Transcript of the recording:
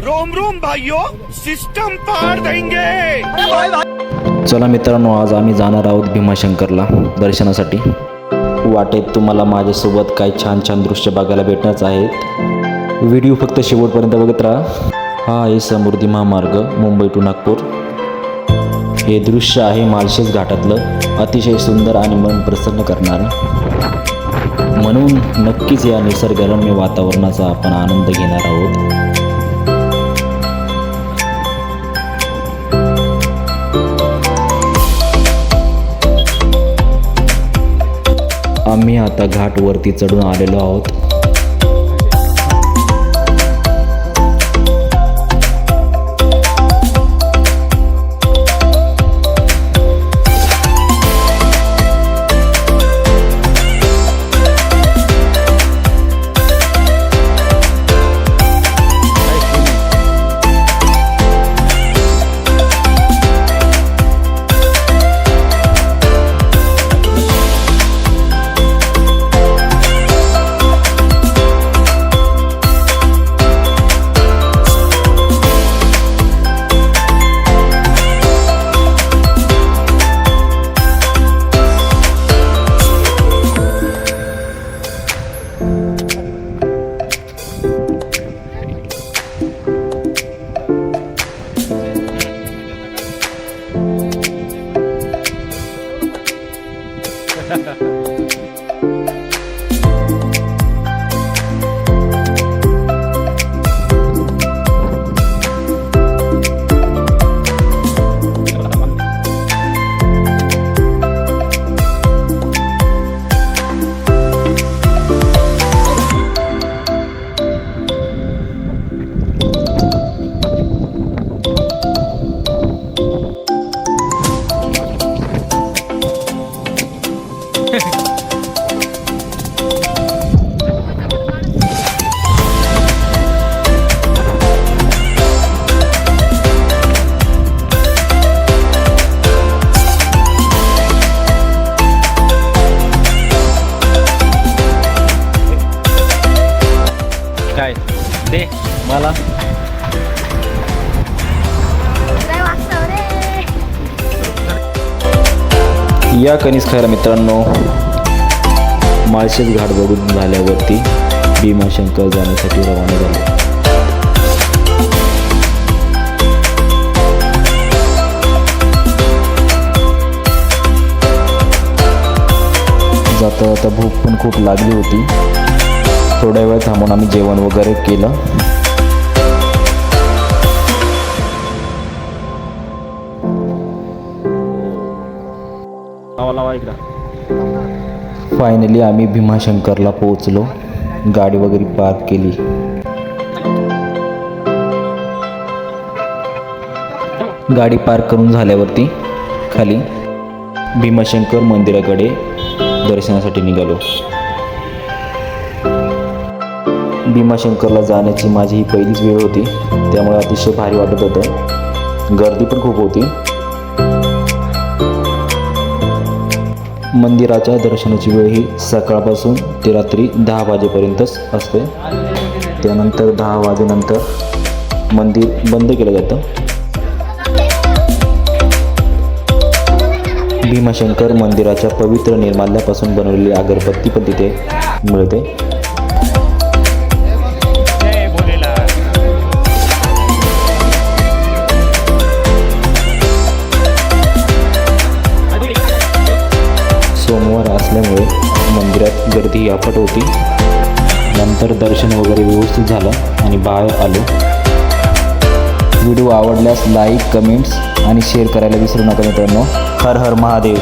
Rome Rome भाइयों, system पार देंगे। चला मित्रांनो, आज आम्ही जाणार आहोत भीमाशंकरला दर्शनासाठी। वाटेत तुम्हाला माझ्यासोबत काही छान छान दृश्य बघायला भेटणारच आहेत। व्हिडिओ फक्त शेवटपर्यंत बघत राहा। हा आहे समृद्धी महामार्ग मुंबई टू नागपूर। हे दृश्य आहे माळशेज घाटातलं अतिशय सुंदर आणि मन प्रसन्न करणारं। म्हणून नक्कीच या निसर्गरम्य वातावरणाचा आपण आनंद घेणार आहोत। आम्ही आता घाटवरती चढून आलेलो आहोत। काय दे मला या कनिष्ठ खऱ्या मित्रांनो, माळशेज घाट बघून झाल्यावरती भीमाशंकर जाण्यासाठी रवाना झालो। जाता जाता भूक पण खूप लागली होती। थोड्या वेळ थांबून आम्ही जेवण वगैरे केलं। फायनली आम्ही भीमाशंकरला पोहोचलो। गाडी वगैरे पार्क केली। गाडी पार्क करून झाल्यावरती खाली भीमाशंकर मंदिराकडे दर्शनासाठी निघालो। भीमाशंकरला जाण्याची माझी ही पहिलीच वेळ होती, त्यामुळे अतिशय भारी वाटत होतं। गर्दी पण खूप होती। मंदिराच्या दर्शनाची वेळ ही सकाळपासून ते रात्री 10 वाजेपर्यंतच असते। त्यानंतर 10 वाजेनंतर मंदिर बंद केलं जातं। भीमाशंकर मंदिराच्या पवित्र निर्माल्यापासून बनवलेली अगरबत्ती पण तिथे मिळते। सोमवार असल्यामुळे मंदिरात गर्दी अफाट होती। नंतर दर्शन वगैरे व्यवस्थित झालं आणि बाहेर आलो। व्हिडिओ आवडल्यास लाईक, कमेंट्स आणि शेअर करायला विसरू नका मित्रांनो। हर हर महादेव।